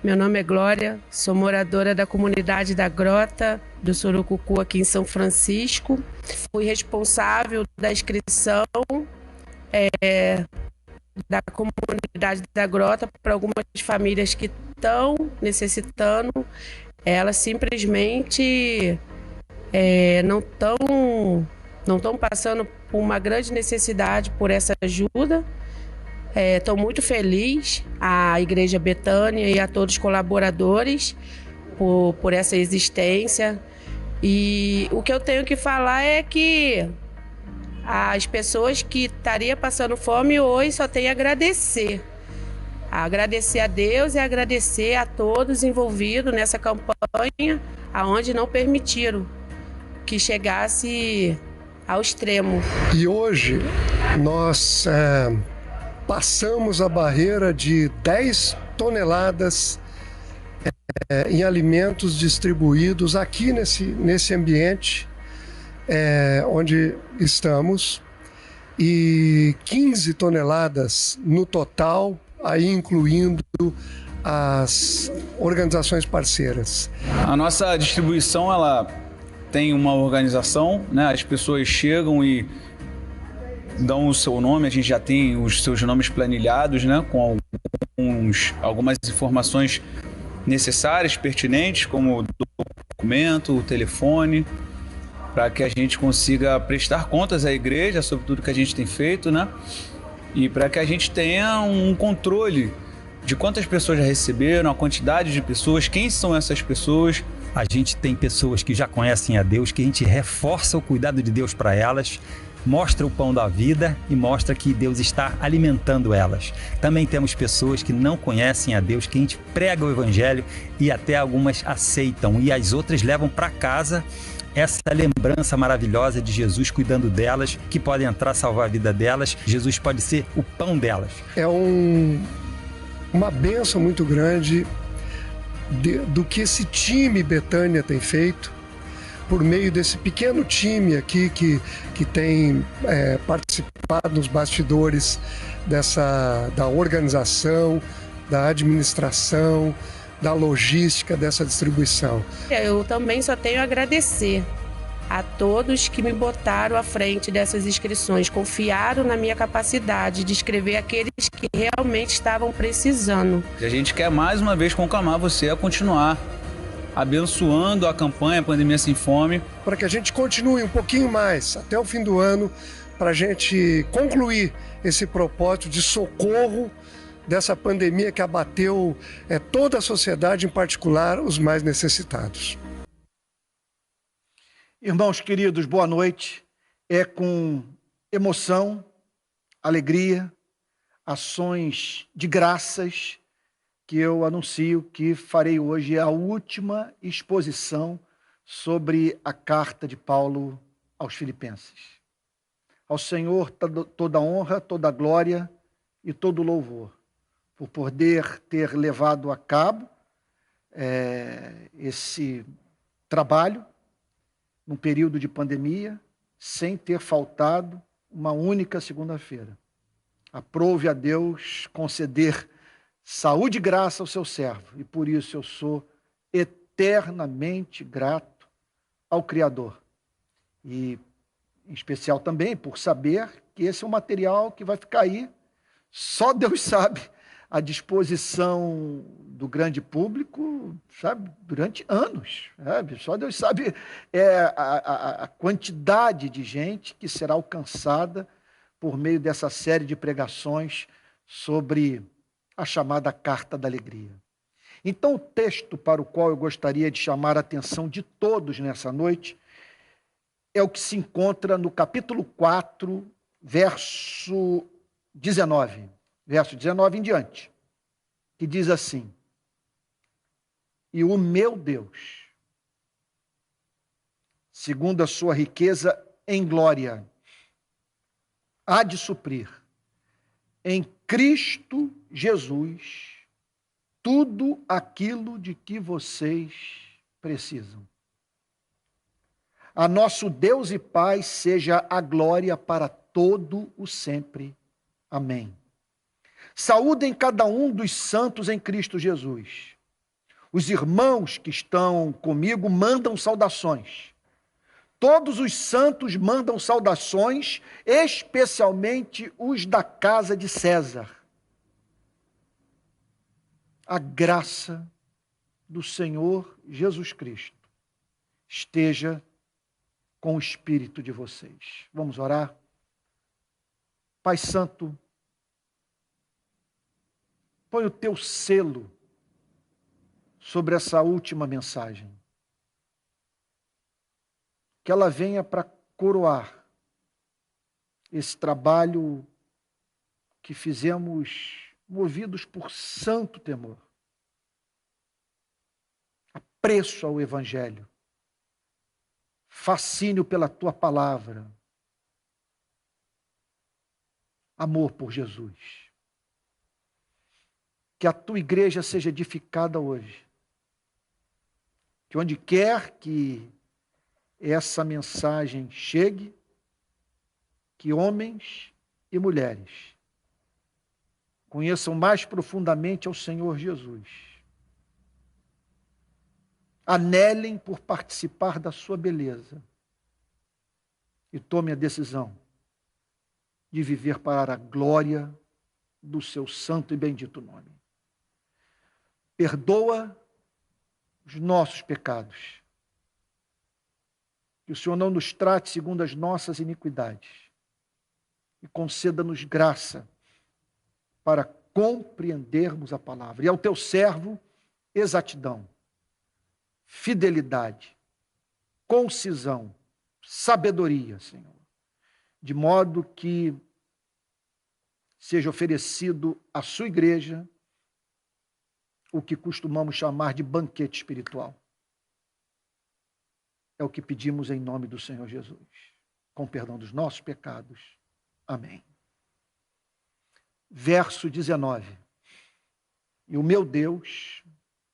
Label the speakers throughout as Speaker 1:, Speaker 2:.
Speaker 1: Meu nome é Glória, sou moradora da comunidade da Grota do Surucucu aqui em São Francisco. Fui responsável da inscrição da comunidade da Grota para algumas famílias que estão necessitando. Elas simplesmente não estão passando por uma grande necessidade por essa ajuda. Estou muito feliz à Igreja Betânia e a todos os colaboradores por essa existência. E o que eu tenho que falar é que as pessoas que estariam passando fome hoje só têm a agradecer. Agradecer a Deus e agradecer a todos envolvidos nessa campanha, aonde não permitiram que chegasse ao extremo.
Speaker 2: E hoje nós passamos a barreira de 10 toneladas em alimentos distribuídos aqui nesse ambiente onde estamos, e 15 toneladas no total, aí incluindo as organizações parceiras.
Speaker 3: A nossa distribuição, ela tem uma organização, né? As pessoas chegam e dão o seu nome, a gente já tem os seus nomes planilhados, né? Com algumas informações necessárias, pertinentes, como o documento, o telefone, para que a gente consiga prestar contas à igreja sobre tudo que a gente tem feito, né? E para que a gente tenha um controle de quantas pessoas já receberam, a quantidade de pessoas, quem são essas pessoas.
Speaker 4: A gente tem pessoas que já conhecem a Deus, que a gente reforça o cuidado de Deus para elas, mostra o pão da vida e mostra que Deus está alimentando elas. Também temos pessoas que não conhecem a Deus, que a gente prega o Evangelho e até algumas aceitam, e as outras levam para casa essa lembrança maravilhosa de Jesus cuidando delas, que pode entrar, salvar a vida delas. Jesus pode ser o pão delas.
Speaker 2: É uma bênção muito grande do que esse time Betânia tem feito, por meio desse pequeno time aqui que tem participado nos bastidores da organização, da administração, da logística dessa distribuição.
Speaker 1: Eu também só tenho a agradecer a todos que me botaram à frente dessas inscrições, confiaram na minha capacidade de escrever aqueles que realmente estavam precisando.
Speaker 3: E a gente quer mais uma vez conclamar você a continuar abençoando a campanha Pandemia Sem Fome.
Speaker 2: Para que a gente continue um pouquinho mais até o fim do ano, para a gente concluir esse propósito de socorro dessa pandemia que abateu toda a sociedade, em particular os mais necessitados.
Speaker 5: Irmãos queridos, boa noite. É com emoção, alegria, ações de graças que eu anuncio que farei hoje a última exposição sobre a carta de Paulo aos Filipenses. Ao Senhor toda honra, toda glória e todo louvor, por poder ter levado a cabo esse trabalho num período de pandemia, sem ter faltado uma única segunda-feira. Aprove a Deus conceder saúde e graça ao seu servo, e por isso eu sou eternamente grato ao Criador. E, em especial também, por saber que esse é um material que vai ficar aí, só Deus sabe, à disposição do grande público, sabe, durante anos, sabe? Só Deus sabe a quantidade de gente que será alcançada por meio dessa série de pregações sobre a chamada Carta da Alegria. Então, o texto para o qual eu gostaria de chamar a atenção de todos nessa noite é o que se encontra no capítulo 4, verso 19. Verso 19 em diante, que diz assim: e o meu Deus, segundo a sua riqueza em glória, há de suprir em Cristo Jesus tudo aquilo de que vocês precisam. A nosso Deus e Pai seja a glória para todo o sempre. Amém. Saúdem cada um dos santos em Cristo Jesus. Os irmãos que estão comigo mandam saudações. Todos os santos mandam saudações, especialmente os da casa de César. A graça do Senhor Jesus Cristo esteja com o espírito de vocês. Vamos orar? Pai Santo, põe o teu selo sobre essa última mensagem. Que ela venha para coroar esse trabalho que fizemos movidos por santo temor. Apreço ao Evangelho, fascínio pela tua palavra, amor por Jesus. Que a tua igreja seja edificada hoje. Que onde quer que essa mensagem chegue, que homens e mulheres conheçam mais profundamente ao Senhor Jesus. Anelem por participar da sua beleza e tome a decisão de viver para a glória do seu santo e bendito nome. Perdoa os nossos pecados. Que o Senhor não nos trate segundo as nossas iniquidades e conceda-nos graça para compreendermos a palavra. E ao teu servo, exatidão, fidelidade, concisão, sabedoria, Senhor, de modo que seja oferecido à sua igreja o que costumamos chamar de banquete espiritual. É o que pedimos em nome do Senhor Jesus, com perdão dos nossos pecados. Amém. Verso 19. E o meu Deus,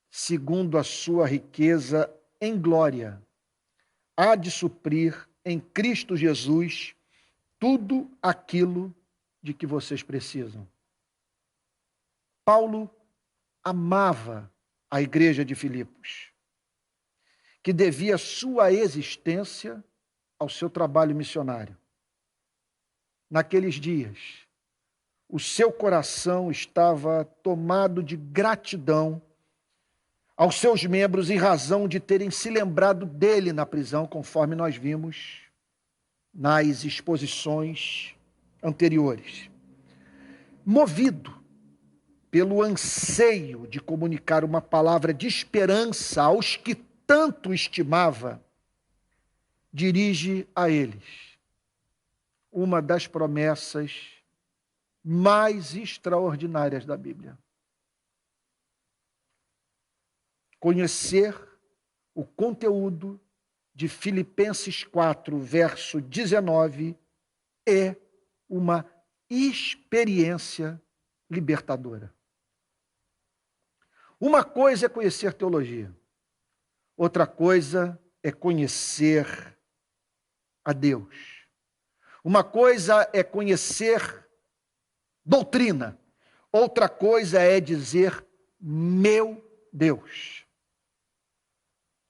Speaker 5: segundo a sua riqueza em glória, há de suprir em Cristo Jesus tudo aquilo de que vocês precisam. Paulo amava a igreja de Filipos, que devia sua existência ao seu trabalho missionário. Naqueles dias, o seu coração estava tomado de gratidão aos seus membros em razão de terem se lembrado dele na prisão, conforme nós vimos nas exposições anteriores. Movido pelo anseio de comunicar uma palavra de esperança aos que tanto estimava, dirige a eles uma das promessas mais extraordinárias da Bíblia. Conhecer o conteúdo de Filipenses 4, verso 19, é uma experiência libertadora. Uma coisa é conhecer teologia, outra coisa é conhecer a Deus. Uma coisa é conhecer doutrina, outra coisa é dizer, meu Deus.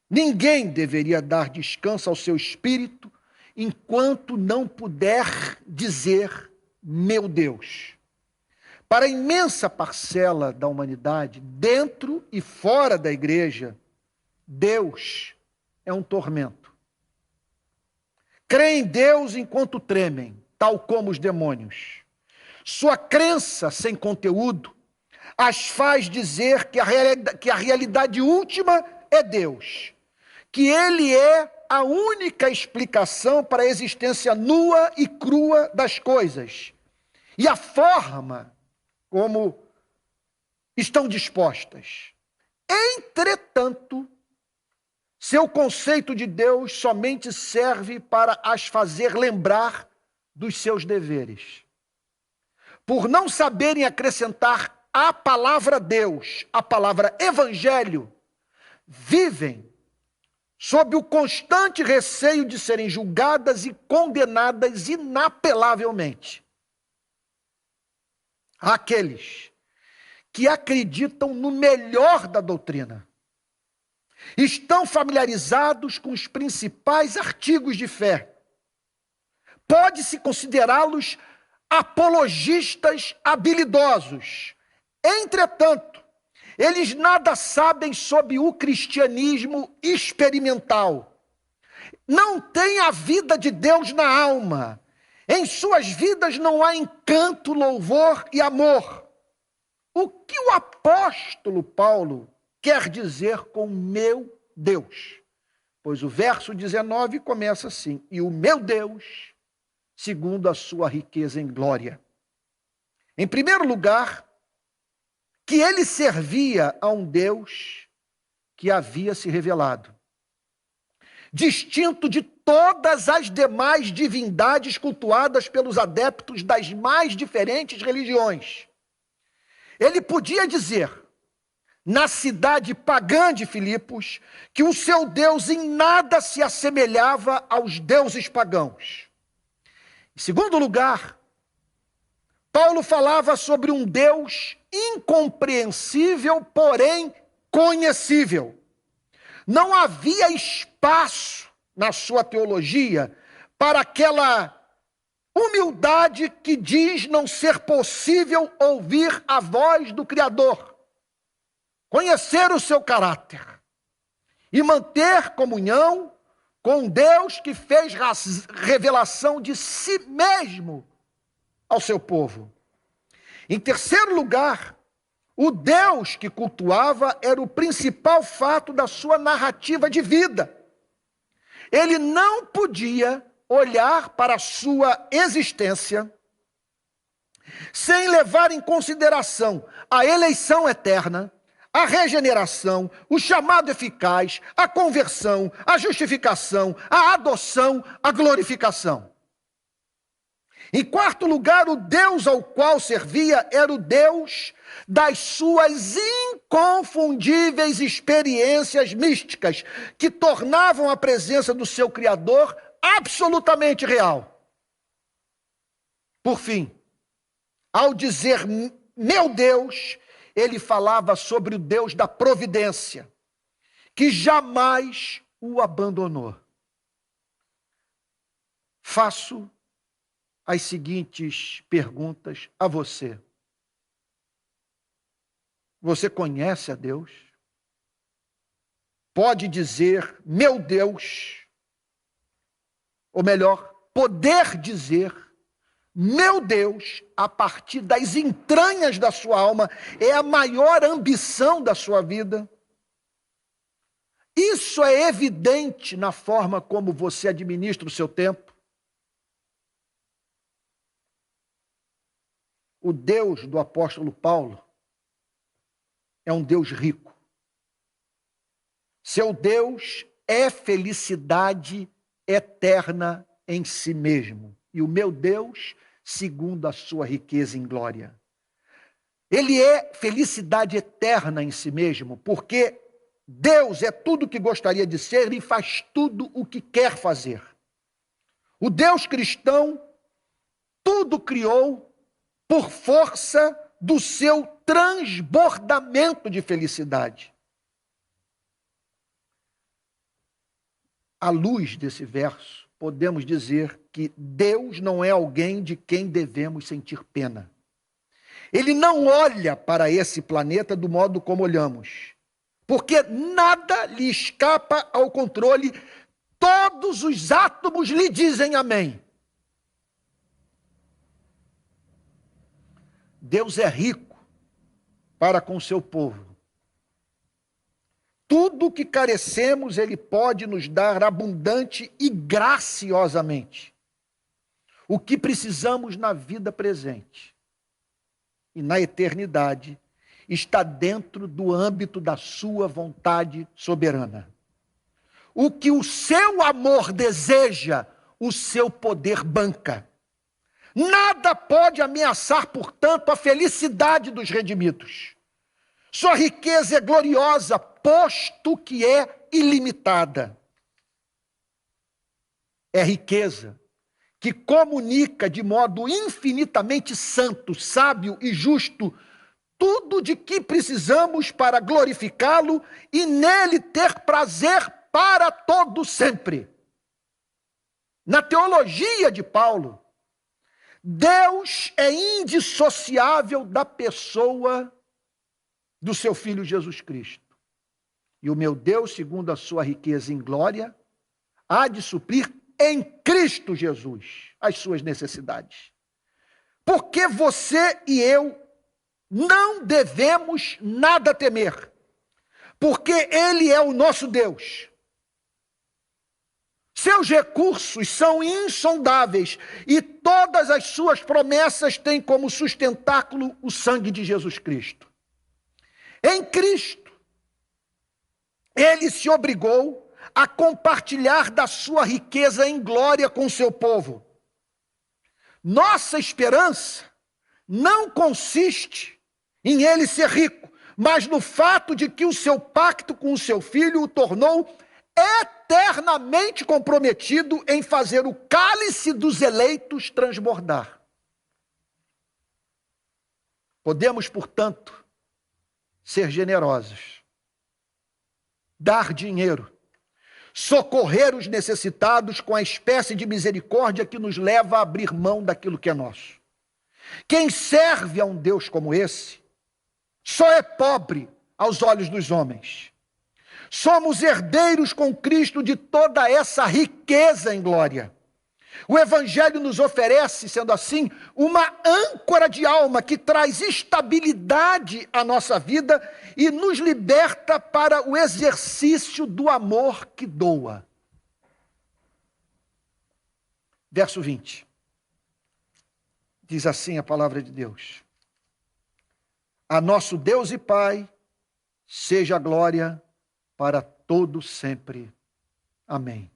Speaker 5: Ninguém deveria dar descanso ao seu espírito enquanto não puder dizer, meu Deus. Para a imensa parcela da humanidade, dentro e fora da igreja, Deus é um tormento. Creem em Deus enquanto tremem, tal como os demônios. Sua crença sem conteúdo as faz dizer que a realidade última é Deus, que Ele é a única explicação para a existência nua e crua das coisas e a forma como estão dispostas. Entretanto, seu conceito de Deus somente serve para as fazer lembrar dos seus deveres. Por não saberem acrescentar à palavra Deus, a palavra Evangelho, vivem sob o constante receio de serem julgadas e condenadas inapelavelmente. Aqueles que acreditam no melhor da doutrina, estão familiarizados com os principais artigos de fé. Pode-se considerá-los apologistas habilidosos. Entretanto, eles nada sabem sobre o cristianismo experimental. Não têm a vida de Deus na alma. Em suas vidas não há encanto, louvor e amor. O que o apóstolo Paulo quer dizer com meu Deus? Pois o verso 19 começa assim: e o meu Deus, segundo a sua riqueza em glória. Em primeiro lugar, que ele servia a um Deus que havia se revelado, distinto de todas as demais divindades cultuadas pelos adeptos das mais diferentes religiões. Ele podia dizer, na cidade pagã de Filipos, que o seu Deus em nada se assemelhava aos deuses pagãos. Em segundo lugar, Paulo falava sobre um Deus incompreensível, porém conhecível. Não havia espaço na sua teologia para aquela humildade que diz não ser possível ouvir a voz do Criador, conhecer o seu caráter e manter comunhão com Deus que fez revelação de si mesmo ao seu povo. Em terceiro lugar, o Deus que cultuava era o principal fato da sua narrativa de vida. Ele não podia olhar para a sua existência sem levar em consideração a eleição eterna, a regeneração, o chamado eficaz, a conversão, a justificação, a adoção, a glorificação. Em quarto lugar, o Deus ao qual servia era o Deus das suas inconfundíveis experiências místicas, que tornavam a presença do seu Criador absolutamente real. Por fim, ao dizer meu Deus, ele falava sobre o Deus da providência, que jamais o abandonou. Faço as seguintes perguntas a você. Você conhece a Deus? Pode dizer, meu Deus, ou melhor, poder dizer, meu Deus, a partir das entranhas da sua alma, é a maior ambição da sua vida? Isso é evidente na forma como você administra o seu tempo? O Deus do apóstolo Paulo é um Deus rico. Seu Deus é felicidade eterna em si mesmo. E o meu Deus, segundo a sua riqueza em glória. Ele é felicidade eterna em si mesmo, porque Deus é tudo o que gostaria de ser e faz tudo o que quer fazer. O Deus cristão tudo criou por força do seu transbordamento de felicidade. À luz desse verso, podemos dizer que Deus não é alguém de quem devemos sentir pena. Ele não olha para esse planeta do modo como olhamos, porque nada lhe escapa ao controle, todos os átomos lhe dizem amém. Deus é rico para com seu povo. Tudo que carecemos, Ele pode nos dar abundante e graciosamente. O que precisamos na vida presente e na eternidade está dentro do âmbito da sua vontade soberana. O que o seu amor deseja, o seu poder banca. Nada pode ameaçar, portanto, a felicidade dos redimidos. Sua riqueza é gloriosa, posto que é ilimitada. É riqueza que comunica de modo infinitamente santo, sábio e justo tudo de que precisamos para glorificá-lo e nele ter prazer para todo sempre. Na teologia de Paulo, Deus é indissociável da pessoa do seu Filho Jesus Cristo. E o meu Deus, segundo a sua riqueza em glória, há de suprir em Cristo Jesus as suas necessidades. Porque você e eu não devemos nada temer, porque Ele é o nosso Deus. Seus recursos são insondáveis e todas as suas promessas têm como sustentáculo o sangue de Jesus Cristo. Em Cristo, Ele se obrigou a compartilhar da sua riqueza em glória com o seu povo. Nossa esperança não consiste em Ele ser rico, mas no fato de que o seu pacto com o seu Filho o tornou eternamente comprometido em fazer o cálice dos eleitos transbordar. Podemos, portanto, ser generosos, dar dinheiro, socorrer os necessitados com a espécie de misericórdia que nos leva a abrir mão daquilo que é nosso. Quem serve a um Deus como esse só é pobre aos olhos dos homens. Somos herdeiros com Cristo de toda essa riqueza em glória. O Evangelho nos oferece, sendo assim, uma âncora de alma que traz estabilidade à nossa vida e nos liberta para o exercício do amor que doa. Verso 20. Diz assim a palavra de Deus: a nosso Deus e Pai seja a glória para todo sempre. Amém.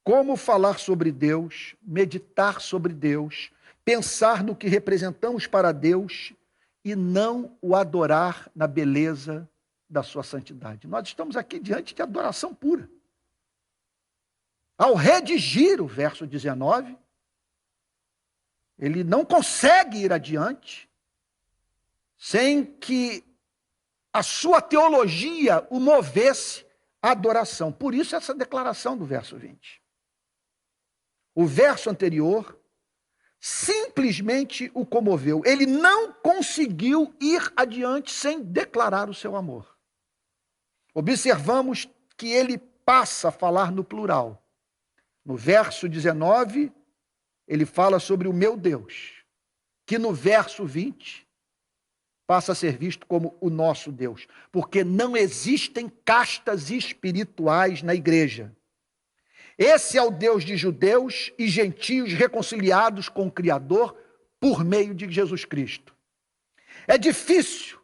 Speaker 5: Como falar sobre Deus, meditar sobre Deus, pensar no que representamos para Deus e não o adorar na beleza da sua santidade? Nós estamos aqui diante de adoração pura. Ao redigir o verso 19, ele não consegue ir adiante sem que a sua teologia o movesse à adoração. Por isso essa declaração do verso 20. O verso anterior simplesmente o comoveu. Ele não conseguiu ir adiante sem declarar o seu amor. Observamos que ele passa a falar no plural. No verso 19, ele fala sobre o meu Deus, que no verso 20 passa a ser visto como o nosso Deus, porque não existem castas espirituais na igreja. Esse é o Deus de judeus e gentios reconciliados com o Criador por meio de Jesus Cristo. É difícil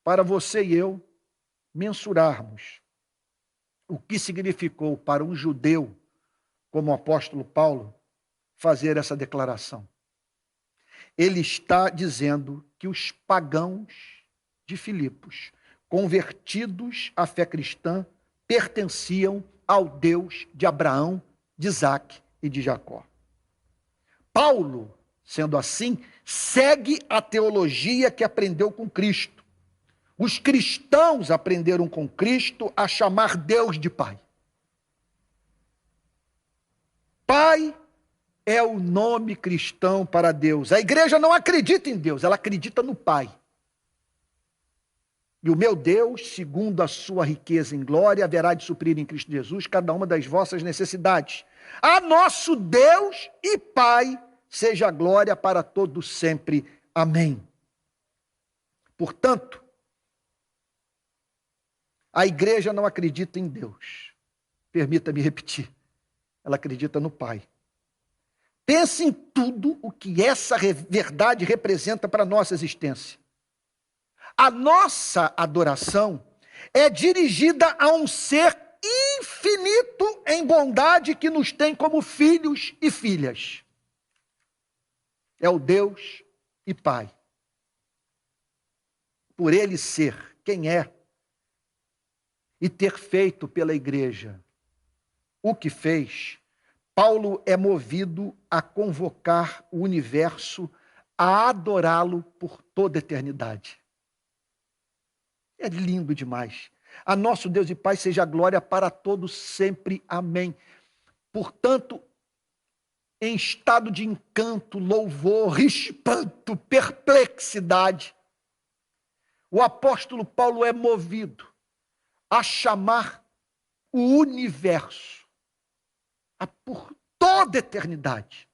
Speaker 5: para você e eu mensurarmos o que significou para um judeu, como o apóstolo Paulo, fazer essa declaração. Ele está dizendo que os pagãos de Filipos, convertidos à fé cristã, pertenciam ao Deus de Abraão, de Isaque e de Jacó. Paulo, sendo assim, segue a teologia que aprendeu com Cristo. Os cristãos aprenderam com Cristo a chamar Deus de Pai. Pai é o nome cristão para Deus. A igreja não acredita em Deus, ela acredita no Pai. E o meu Deus, segundo a sua riqueza em glória, haverá de suprir em Cristo Jesus cada uma das vossas necessidades. A nosso Deus e Pai seja a glória para todos sempre. Amém. Portanto, a igreja não acredita em Deus. Permita-me repetir. Ela acredita no Pai. Pense em tudo o que essa verdade representa para a nossa existência. A nossa adoração é dirigida a um ser infinito em bondade que nos tem como filhos e filhas. É o Deus e Pai. Por Ele ser quem é e ter feito pela igreja o que fez, Paulo é movido a convocar o universo a adorá-lo por toda a eternidade. É lindo demais. A nosso Deus e Pai seja a glória para todos sempre. Amém. Portanto, em estado de encanto, louvor, espanto, perplexidade, o apóstolo Paulo é movido a chamar o universo por toda a eternidade.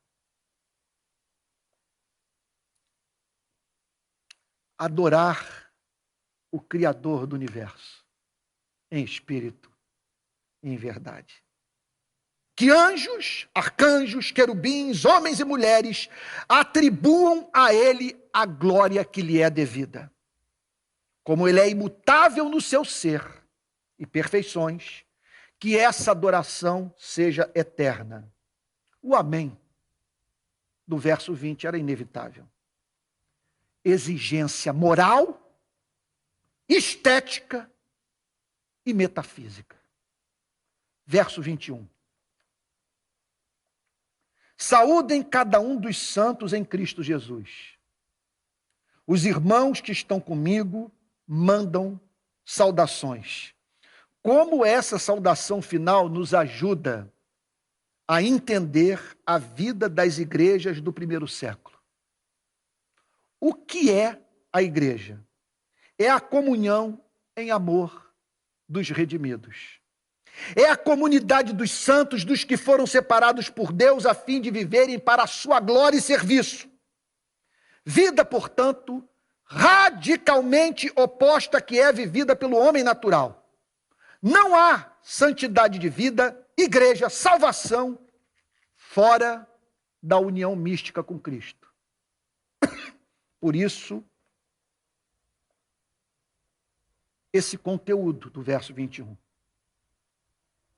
Speaker 5: Adorar o Criador do universo, em espírito e em verdade. Que anjos, arcanjos, querubins, homens e mulheres atribuam a ele a glória que lhe é devida. Como ele é imutável no seu ser e perfeições, que essa adoração seja eterna. O amém do verso 20 era inevitável. Exigência moral, estética e metafísica. Verso 21. Saúdem cada um dos santos em Cristo Jesus. Os irmãos que estão comigo mandam saudações. Como essa saudação final nos ajuda a entender a vida das igrejas do primeiro século. O que é a igreja? É a comunhão em amor dos redimidos. É a comunidade dos santos, dos que foram separados por Deus a fim de viverem para a sua glória e serviço. Vida, portanto, radicalmente oposta à que é vivida pelo homem natural. Não há santidade de vida, igreja, salvação, fora da união mística com Cristo. Por isso, esse conteúdo do verso 21.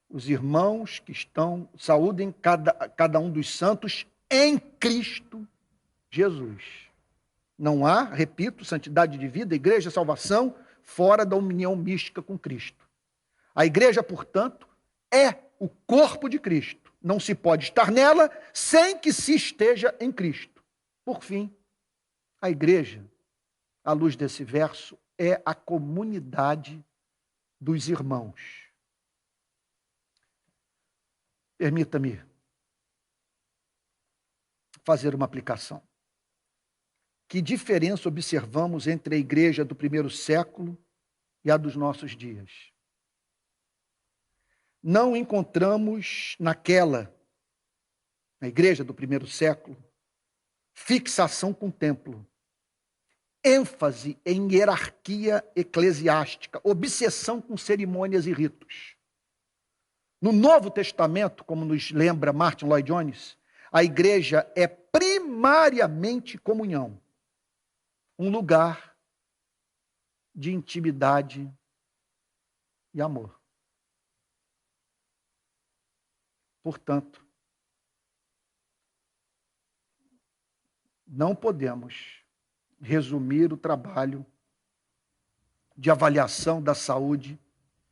Speaker 5: Os irmãos que estão, saúdem cada um dos santos em Cristo Jesus. Não há, repito, santidade de vida, igreja, salvação, fora da união mística com Cristo. A igreja, portanto, é o corpo de Cristo. Não se pode estar nela sem que se esteja em Cristo. Por fim, a igreja, à luz desse verso, é a comunidade dos irmãos. Permita-me fazer uma aplicação. Que diferença observamos entre a igreja do primeiro século e a dos nossos dias? Não encontramos na igreja do primeiro século, fixação com o templo, ênfase em hierarquia eclesiástica, obsessão com cerimônias e ritos. No Novo Testamento, como nos lembra Martin Lloyd Jones, a igreja é primariamente comunhão, um lugar de intimidade e amor. Portanto, não podemos resumir o trabalho de avaliação da saúde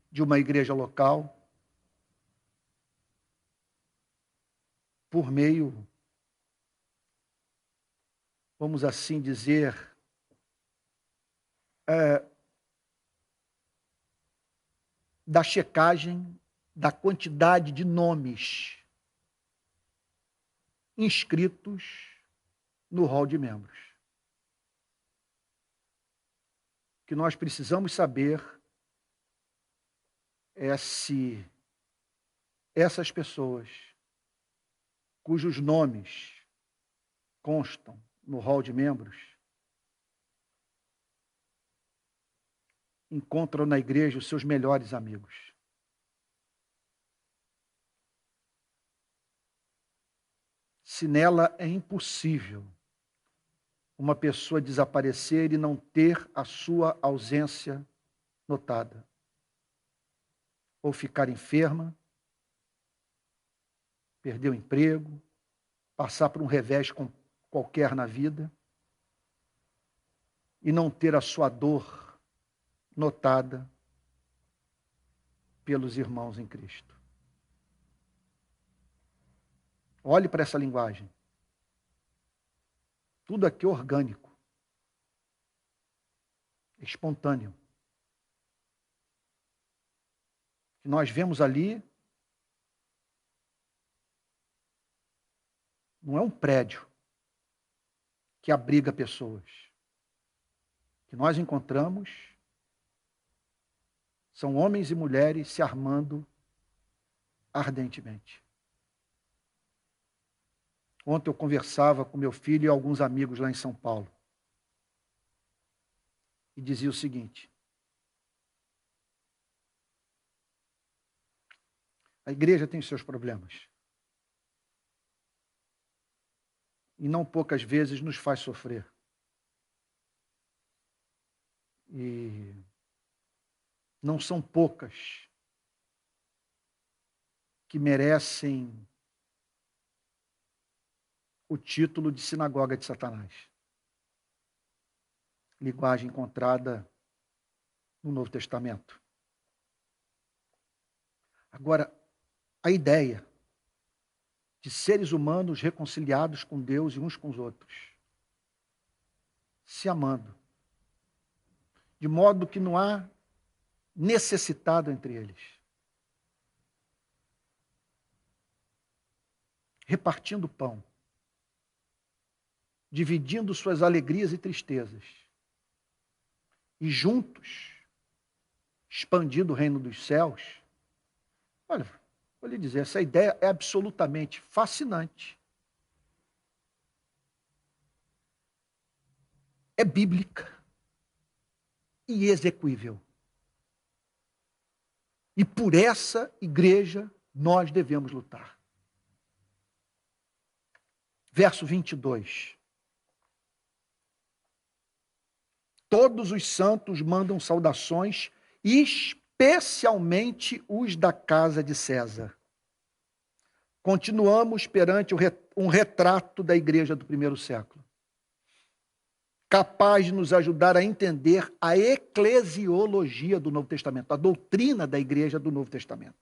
Speaker 5: de uma igreja local por meio, vamos assim dizer, da checagem da quantidade de nomes inscritos no rol de membros. O que nós precisamos saber é se essas pessoas cujos nomes constam no rol de membros encontram na igreja os seus melhores amigos. Se nela é impossível uma pessoa desaparecer e não ter a sua ausência notada, ou ficar enferma, perder o emprego, passar por um revés qualquer na vida e não ter a sua dor notada pelos irmãos em Cristo. Olhe para essa linguagem. Tudo aqui é orgânico, espontâneo. O que nós vemos ali não é um prédio que abriga pessoas. O que nós encontramos são homens e mulheres se armando ardentemente. Ontem eu conversava com meu filho e alguns amigos lá em São Paulo. E dizia o seguinte: a igreja tem os seus problemas. E não poucas vezes nos faz sofrer. E não são poucas que merecem o título de sinagoga de Satanás. Linguagem encontrada no Novo Testamento. Agora, a ideia de seres humanos reconciliados com Deus e uns com os outros, se amando, de modo que não há necessitado entre eles, repartindo pão, dividindo suas alegrias e tristezas, e juntos, expandindo o reino dos céus. Olha, vou lhe dizer, essa ideia é absolutamente fascinante. É bíblica e execuível. E por essa igreja nós devemos lutar. Verso 22. Todos os santos mandam saudações, especialmente os da casa de César. Continuamos perante um retrato da igreja do primeiro século, capaz de nos ajudar a entender a eclesiologia do Novo Testamento, a doutrina da igreja do Novo Testamento.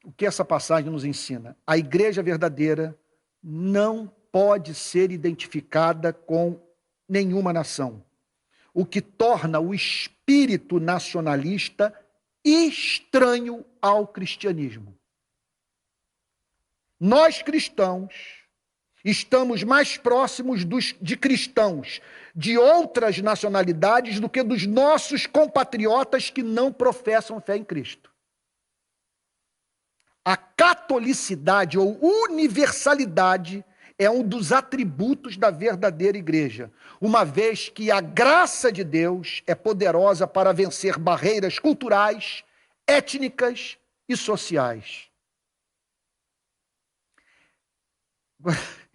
Speaker 5: O que essa passagem nos ensina? A igreja verdadeira não pode ser identificada com nenhuma nação, o que torna o espírito nacionalista estranho ao cristianismo. Nós cristãos estamos mais próximos de cristãos de outras nacionalidades do que dos nossos compatriotas que não professam fé em Cristo. A catolicidade ou universalidade é um dos atributos da verdadeira igreja, uma vez que a graça de Deus é poderosa para vencer barreiras culturais, étnicas e sociais.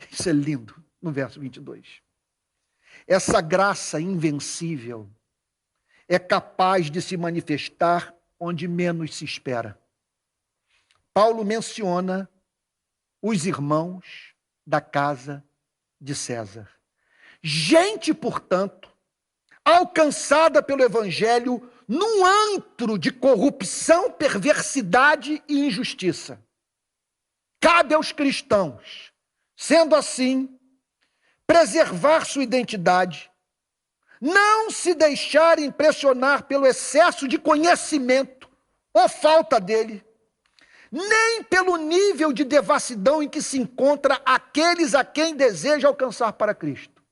Speaker 5: Isso é lindo, no verso 22. Essa graça invencível é capaz de se manifestar onde menos se espera. Paulo menciona os irmãos da casa de César. Gente, portanto, alcançada pelo evangelho num antro de corrupção, perversidade e injustiça. Cabe aos cristãos, sendo assim, preservar sua identidade, não se deixar impressionar pelo excesso de conhecimento ou falta dele, nem pelo nível de devassidão em que se encontra aqueles a quem deseja alcançar para Cristo.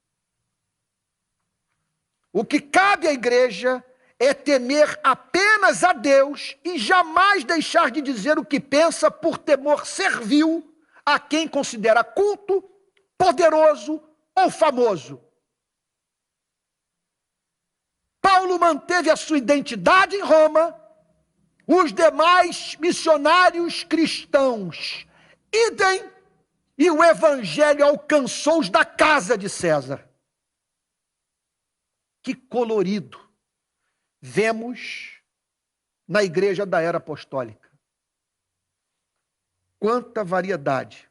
Speaker 5: O que cabe à igreja é temer apenas a Deus e jamais deixar de dizer o que pensa por temor servil a quem considera culto, poderoso ou famoso. Paulo manteve a sua identidade em Roma. Os demais missionários cristãos, idem, e o evangelho alcançou os da casa de César. Que colorido vemos na igreja da era apostólica. Quanta variedade.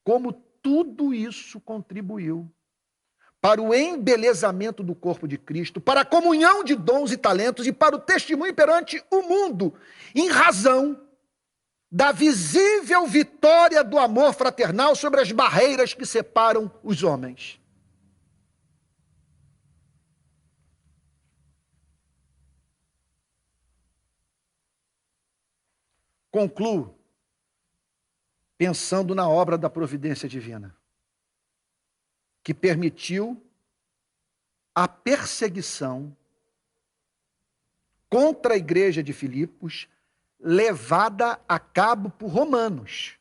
Speaker 5: Como tudo isso contribuiu para o embelezamento do corpo de Cristo, para a comunhão de dons e talentos e para o testemunho perante o mundo, em razão da visível vitória do amor fraternal sobre as barreiras que separam os homens. Concluo pensando na obra da providência divina, que permitiu a perseguição contra a igreja de Filipos, levada a cabo por romanos.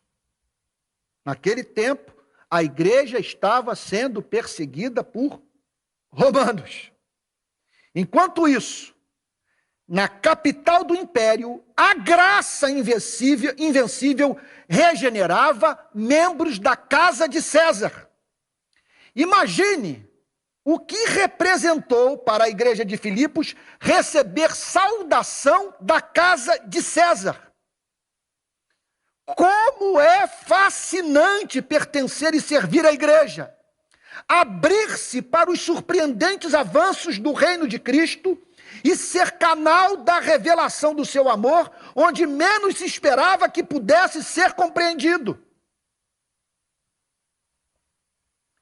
Speaker 5: Naquele tempo, a igreja estava sendo perseguida por romanos. Enquanto isso, na capital do império, a graça invencível regenerava membros da casa de César. Imagine o que representou para a igreja de Filipos receber saudação da casa de César. Como é fascinante pertencer e servir à igreja, abrir-se para os surpreendentes avanços do reino de Cristo e ser canal da revelação do seu amor, onde menos se esperava que pudesse ser compreendido.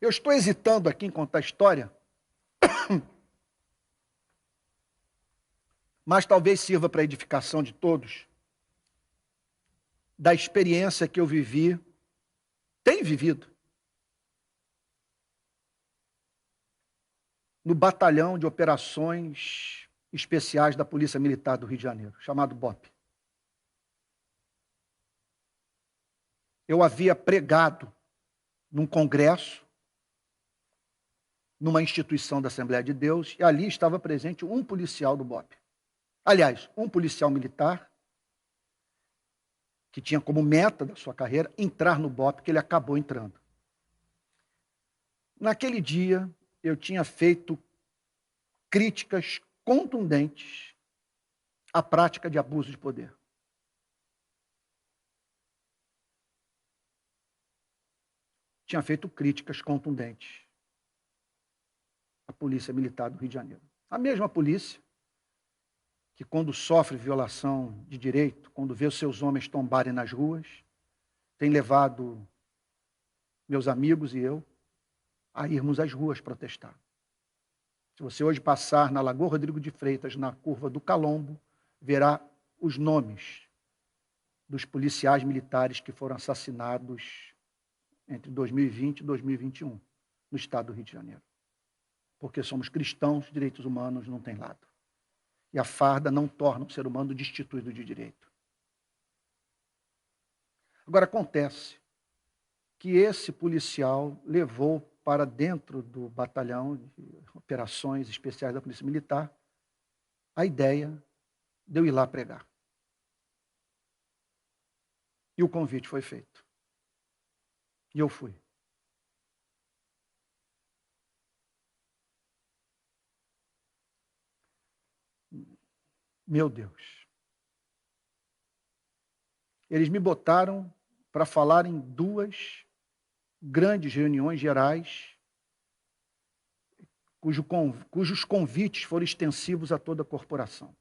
Speaker 5: Eu estou hesitando aqui em contar a história, mas talvez sirva para a edificação de todos, da experiência que eu tenho vivido, no batalhão de operações especiais da Polícia Militar do Rio de Janeiro, chamado BOP. Eu havia pregado num congresso, numa instituição da Assembleia de Deus, e ali estava presente um policial do BOP. Aliás, um policial militar que tinha como meta da sua carreira entrar no BOP, que ele acabou entrando. Naquele dia, eu tinha feito críticas contundentes à prática de abuso de poder. Tinha feito críticas contundentes à Polícia Militar do Rio de Janeiro. A mesma polícia que, quando sofre violação de direito, quando vê os seus homens tombarem nas ruas, tem levado meus amigos e eu a irmos às ruas protestar. Se você hoje passar na Lagoa Rodrigo de Freitas, na curva do Calombo, verá os nomes dos policiais militares que foram assassinados entre 2020 e 2021 no estado do Rio de Janeiro. Porque somos cristãos, direitos humanos não tem lado. E a farda não torna um ser humano destituído de direito. Agora, acontece que esse policial levou para dentro do batalhão de operações especiais da Polícia Militar a ideia de eu ir lá pregar. E o convite foi feito. E eu fui. Meu Deus. Eles me botaram para falar em 2 grandes reuniões gerais, cujos convites foram extensivos a toda a corporação.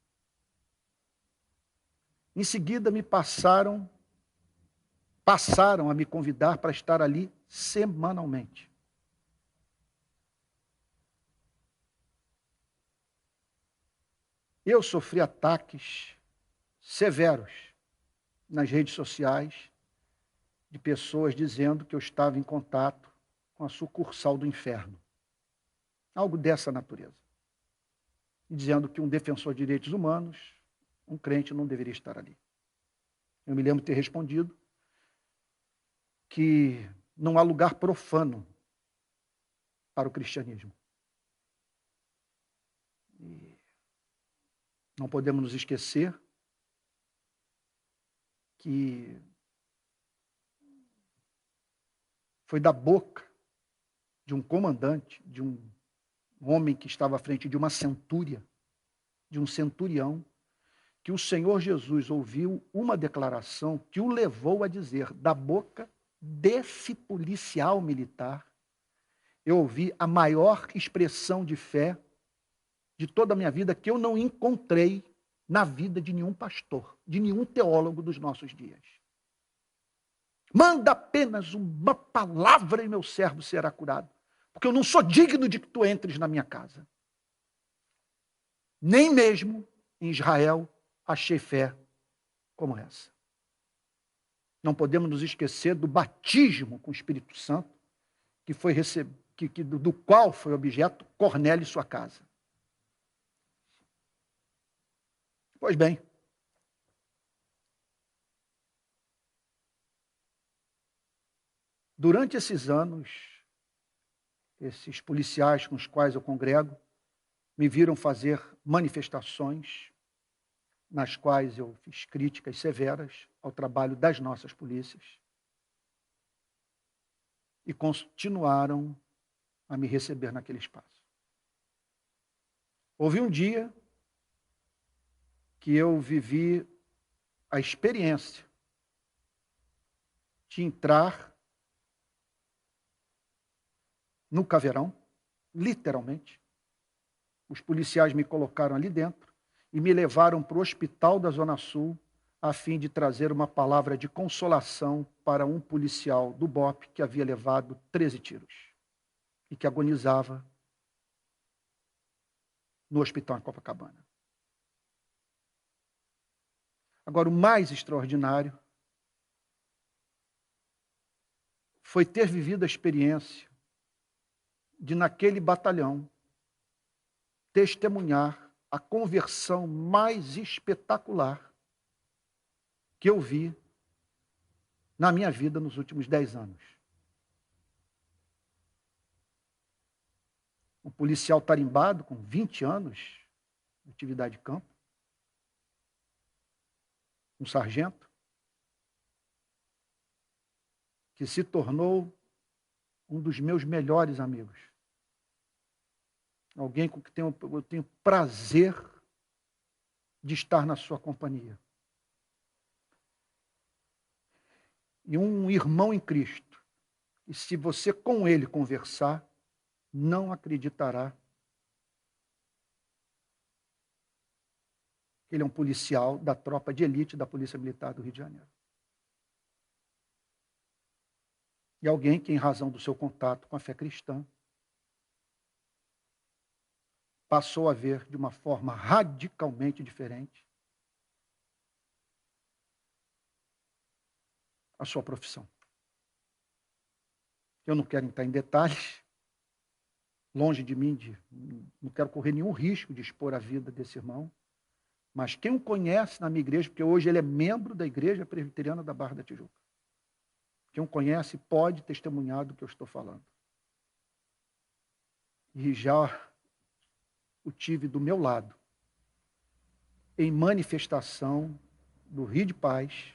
Speaker 5: Em seguida, passaram a me convidar para estar ali semanalmente. Eu sofri ataques severos nas redes sociais de pessoas dizendo que eu estava em contato com a sucursal do inferno. Algo dessa natureza. E dizendo que um defensor de direitos humanos, um crente, não deveria estar ali. Eu me lembro de ter respondido que não há lugar profano para o cristianismo. E não podemos nos esquecer que foi da boca de um comandante, de um homem que estava à frente de uma centúria, de um centurião, que o Senhor Jesus ouviu uma declaração que o levou a dizer, da boca desse policial militar, eu ouvi a maior expressão de fé de toda a minha vida que eu não encontrei na vida de nenhum pastor, de nenhum teólogo dos nossos dias. Manda apenas uma palavra e meu servo será curado. Porque eu não sou digno de que tu entres na minha casa. Nem mesmo em Israel achei fé como essa. Não podemos nos esquecer do batismo com o Espírito Santo, que foi do qual foi objeto Cornélio e sua casa. Pois bem, durante esses anos, esses policiais com os quais eu congrego me viram fazer manifestações nas quais eu fiz críticas severas ao trabalho das nossas polícias e continuaram a me receber naquele espaço. Houve um dia que eu vivi a experiência de entrar no caveirão, literalmente. Os policiais me colocaram ali dentro e me levaram para o hospital da Zona Sul a fim de trazer uma palavra de consolação para um policial do BOPE que havia levado 13 tiros e que agonizava no hospital em Copacabana. Agora, o mais extraordinário foi ter vivido a experiência de, naquele batalhão, testemunhar a conversão mais espetacular que eu vi na minha vida nos últimos 10 anos. Um policial tarimbado com 20 anos de atividade de campo, um sargento, que se tornou um dos meus melhores amigos. Alguém com quem eu tenho prazer de estar na sua companhia. E um irmão em Cristo. E se você com ele conversar, não acreditará que ele é um policial da tropa de elite da Polícia Militar do Rio de Janeiro. E alguém que, em razão do seu contato com a fé cristã, passou a ver de uma forma radicalmente diferente a sua profissão. Eu não quero entrar em detalhes, longe de mim, não quero correr nenhum risco de expor a vida desse irmão, mas quem o conhece na minha igreja, porque hoje ele é membro da Igreja Presbiteriana da Barra da Tijuca, quem o conhece pode testemunhar do que eu estou falando. E já o tive do meu lado, em manifestação do Rio de Paz,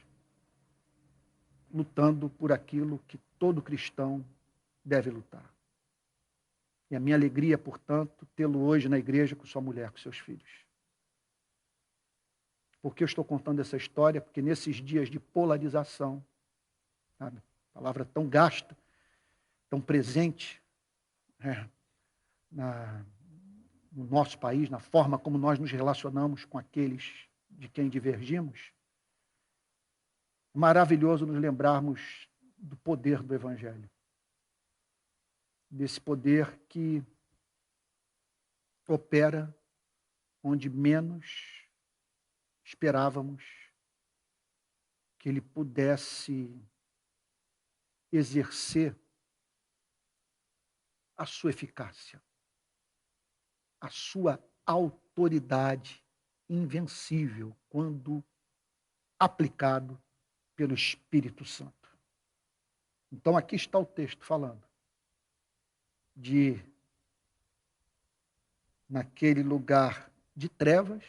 Speaker 5: lutando por aquilo que todo cristão deve lutar. E a minha alegria, portanto, tê-lo hoje na igreja com sua mulher, com seus filhos. Por que eu estou contando essa história? Porque nesses dias de polarização, sabe? Palavra tão gasta, tão presente no nosso país, na forma como nós nos relacionamos com aqueles de quem divergimos, é maravilhoso nos lembrarmos do poder do Evangelho. Desse poder que opera onde menos esperávamos que ele pudesse exercer a sua eficácia, a sua autoridade invencível quando aplicado pelo Espírito Santo. Então aqui está o texto falando de, naquele lugar de trevas,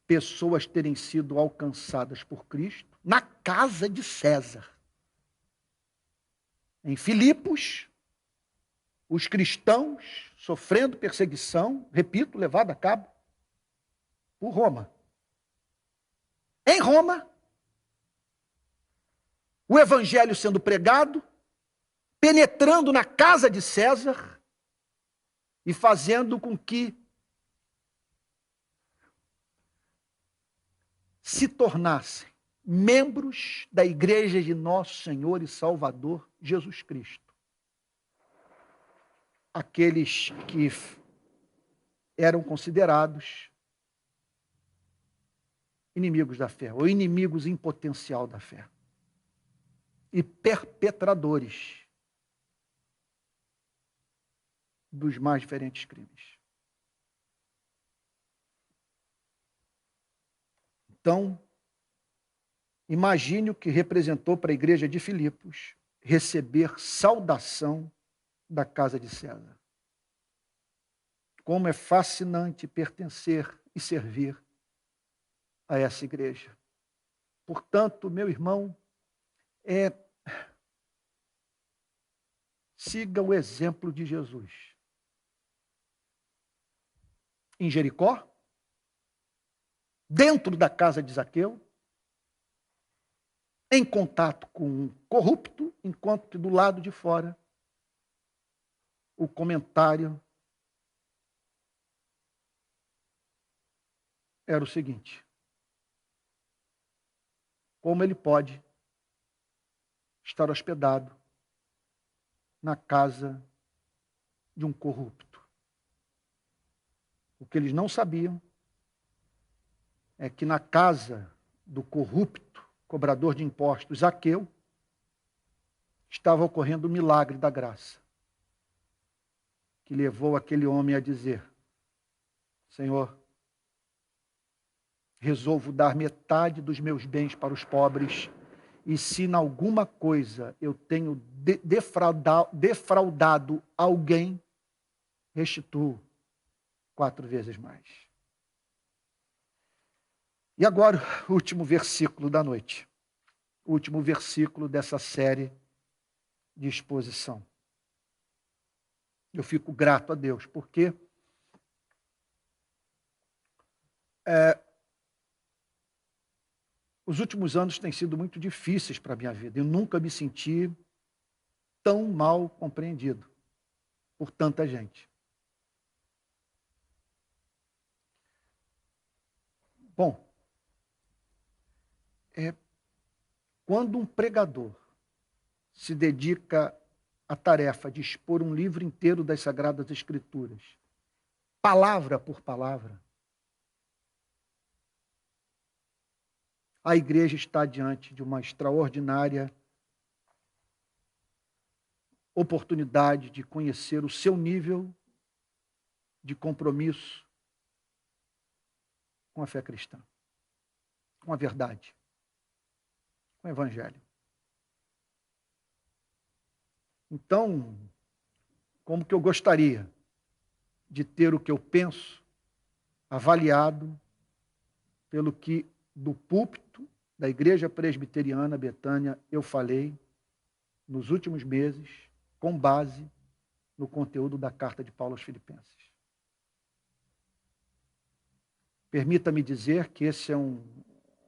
Speaker 5: pessoas terem sido alcançadas por Cristo na casa de César. Em Filipos, os cristãos sofrendo perseguição, repito, levada a cabo por Roma. Em Roma, o evangelho sendo pregado, penetrando na casa de César e fazendo com que se tornassem membros da Igreja de Nosso Senhor e Salvador Jesus Cristo. Aqueles que eram considerados inimigos da fé, ou inimigos em potencial da fé, e perpetradores dos mais diferentes crimes. Então, imagine o que representou para a igreja de Filipos receber saudação da casa de César. Como é fascinante pertencer e servir a essa igreja. Portanto, meu irmão, siga o exemplo de Jesus. Em Jericó, dentro da casa de Zaqueu, em contato com um corrupto, enquanto que do lado de fora o comentário era o seguinte: como ele pode estar hospedado na casa de um corrupto? O que eles não sabiam é que na casa do corrupto, cobrador de impostos, Zaqueu, estava ocorrendo o milagre da graça, que levou aquele homem a dizer: Senhor, resolvo dar metade dos meus bens para os pobres, e se em alguma coisa eu tenho defraudado alguém, restituo 4 vezes mais. E agora, o último versículo da noite. O último versículo dessa série de exposição. Eu fico grato a Deus, porque os últimos anos têm sido muito difíceis para a minha vida. Eu nunca me senti tão mal compreendido por tanta gente. Bom, quando um pregador se dedica à tarefa de expor um livro inteiro das Sagradas Escrituras, palavra por palavra, a igreja está diante de uma extraordinária oportunidade de conhecer o seu nível de compromisso com a fé cristã, com a verdade, com o evangelho. Então, como que eu gostaria de ter o que eu penso avaliado pelo que do púlpito da Igreja Presbiteriana Betânia eu falei nos últimos meses, com base no conteúdo da carta de Paulo aos Filipenses. Permita-me dizer que esse é um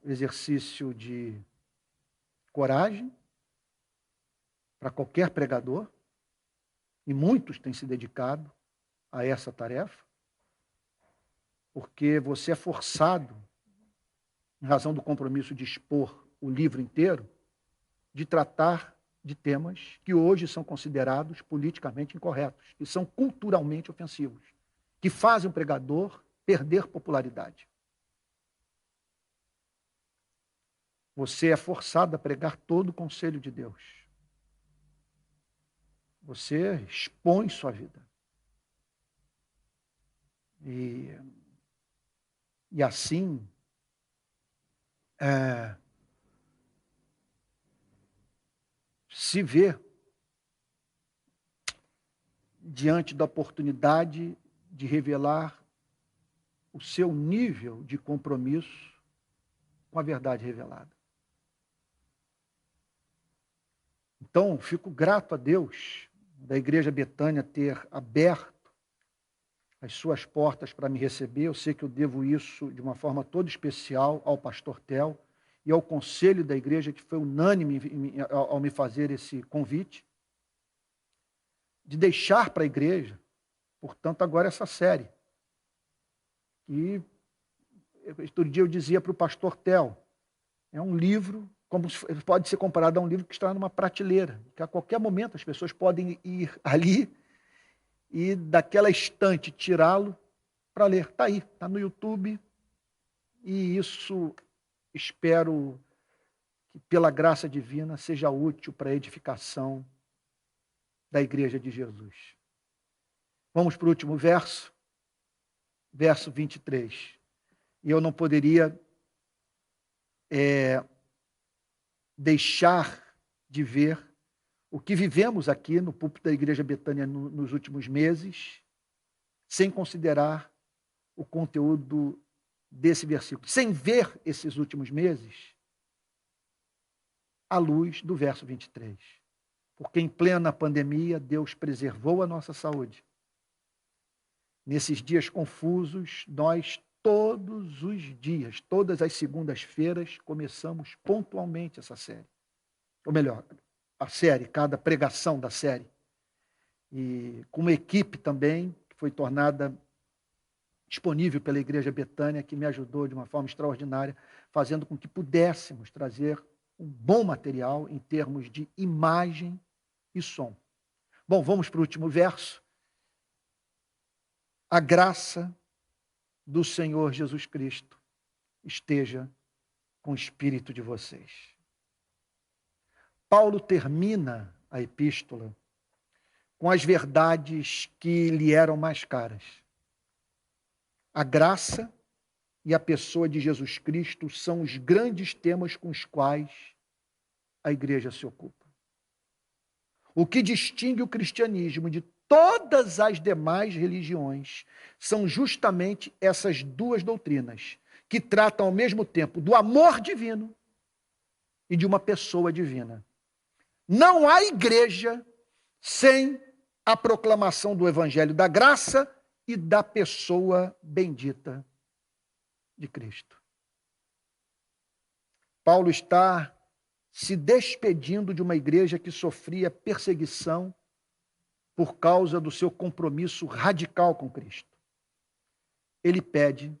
Speaker 5: exercício de coragem para qualquer pregador, e muitos têm se dedicado a essa tarefa, porque você é forçado, em razão do compromisso de expor o livro inteiro, de tratar de temas que hoje são considerados politicamente incorretos, que são culturalmente ofensivos, que fazem o pregador perder popularidade. Você é forçado a pregar todo o conselho de Deus. Você expõe sua vida. E assim, se vê diante da oportunidade de revelar o seu nível de compromisso com a verdade revelada. Então, fico grato a Deus da Igreja Betânia ter aberto as suas portas para me receber. Eu sei que eu devo isso de uma forma toda especial ao pastor Tel e ao conselho da igreja, que foi unânime ao me fazer esse convite, de deixar para a igreja, portanto, agora essa série. E outro dia eu dizia para o pastor Tel É um livro, pode ser comparado a um livro que está numa prateleira, que a qualquer momento as pessoas podem ir ali e daquela estante tirá-lo para ler. Está aí, está no YouTube, e isso espero que pela graça divina seja útil para a edificação da Igreja de Jesus. Vamos para o último verso, verso 23. E eu não poderia deixar de ver o que vivemos aqui no púlpito da Igreja Betânia nos últimos meses, sem considerar o conteúdo desse versículo, sem ver esses últimos meses à luz do verso 23. Porque em plena pandemia, Deus preservou a nossa saúde. Nesses dias confusos, nós todos os dias, todas as segundas-feiras, começamos pontualmente essa série. Ou melhor, a série, cada pregação da série. E com uma equipe também, que foi tornada disponível pela Igreja Betânia, que me ajudou de uma forma extraordinária, fazendo com que pudéssemos trazer um bom material em termos de imagem e som. Bom, vamos para o último verso. A graça do Senhor Jesus Cristo esteja com o espírito de vocês. Paulo termina a epístola com as verdades que lhe eram mais caras. A graça e a pessoa de Jesus Cristo são os grandes temas com os quais a igreja se ocupa. O que distingue o cristianismo de todas as demais religiões são justamente essas duas doutrinas, que tratam ao mesmo tempo do amor divino e de uma pessoa divina. Não há igreja sem a proclamação do evangelho da graça e da pessoa bendita de Cristo. Paulo está se despedindo de uma igreja que sofria perseguição por causa do seu compromisso radical com Cristo. Ele pede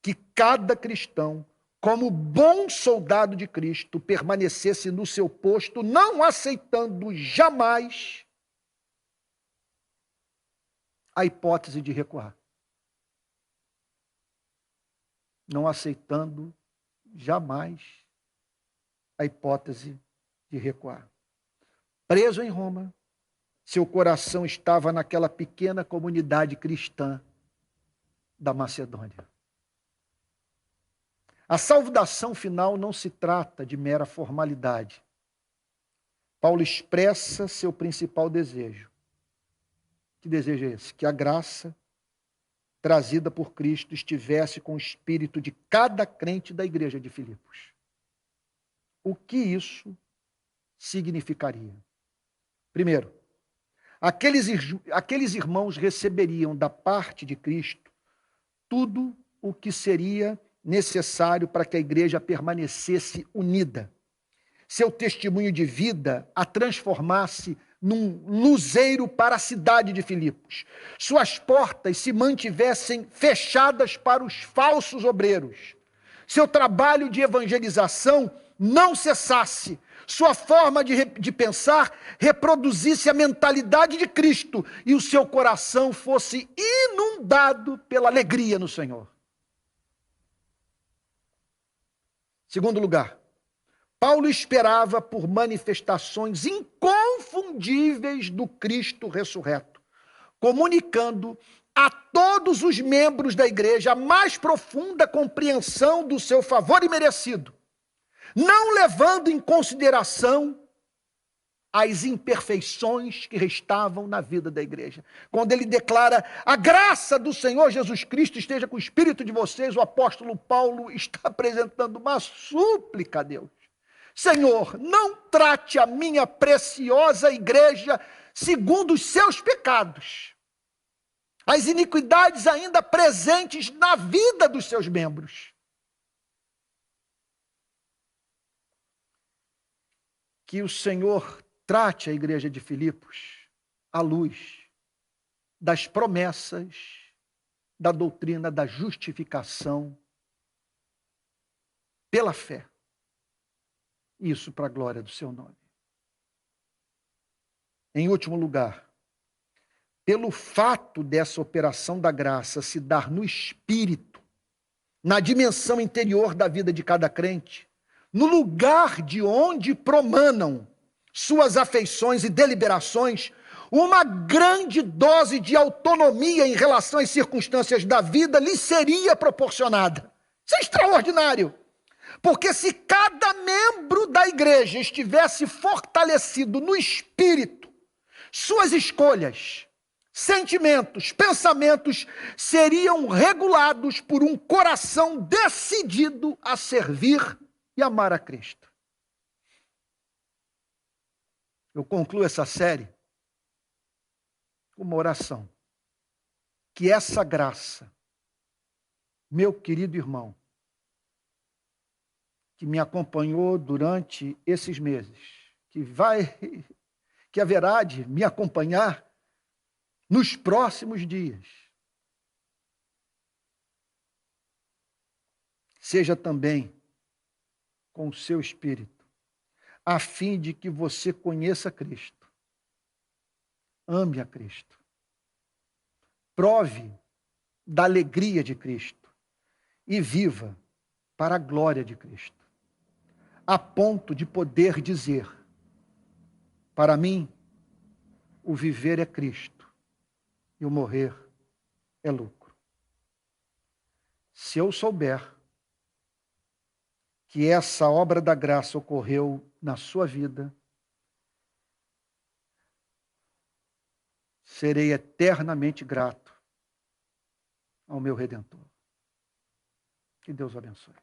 Speaker 5: que cada cristão, como bom soldado de Cristo, permanecesse no seu posto, não aceitando jamais a hipótese de recuar. Não aceitando jamais a hipótese de recuar. Preso em Roma, seu coração estava naquela pequena comunidade cristã da Macedônia. A saudação final não se trata de mera formalidade. Paulo expressa seu principal desejo. Que desejo é esse? Que a graça trazida por Cristo estivesse com o espírito de cada crente da igreja de Filipos. O que isso significaria? Primeiro, aqueles irmãos receberiam da parte de Cristo tudo o que seria necessário para que a igreja permanecesse unida. Seu testemunho de vida a transformasse num luzeiro para a cidade de Filipos. Suas portas se mantivessem fechadas para os falsos obreiros. Seu trabalho de evangelização não cessasse. Sua forma de pensar reproduzisse a mentalidade de Cristo e o seu coração fosse inundado pela alegria no Senhor. Segundo lugar, Paulo esperava por manifestações inconfundíveis do Cristo ressurreto, comunicando a todos os membros da igreja a mais profunda compreensão do seu favor imerecido, não levando em consideração as imperfeições que restavam na vida da igreja. Quando ele declara, a graça do Senhor Jesus Cristo esteja com o espírito de vocês, o apóstolo Paulo está apresentando uma súplica a Deus. Senhor, não trate a minha preciosa igreja segundo os seus pecados, as iniquidades ainda presentes na vida dos seus membros. Que o Senhor trate a igreja de Filipos à luz das promessas da doutrina da justificação pela fé isso para a glória do seu nome. Em último lugar, pelo fato dessa operação da graça se dar no espírito, na dimensão interior da vida de cada crente, no lugar de onde promanam suas afeições e deliberações, uma grande dose de autonomia em relação às circunstâncias da vida lhe seria proporcionada. Isso é extraordinário. Porque se cada membro da igreja estivesse fortalecido no espírito, suas escolhas, sentimentos, pensamentos seriam regulados por um coração decidido a servir e amar a Cristo. Eu concluo essa série com uma oração. Que essa graça, meu querido irmão, que me acompanhou durante esses meses, que haverá de me acompanhar nos próximos dias, seja também com o seu espírito, a fim de que você conheça Cristo, ame a Cristo, prove da alegria de Cristo e viva para a glória de Cristo, a ponto de poder dizer: para mim, o viver é Cristo e o morrer é lucro. Se eu souber que essa obra da graça ocorreu na sua vida, serei eternamente grato ao meu Redentor. Que Deus o abençoe.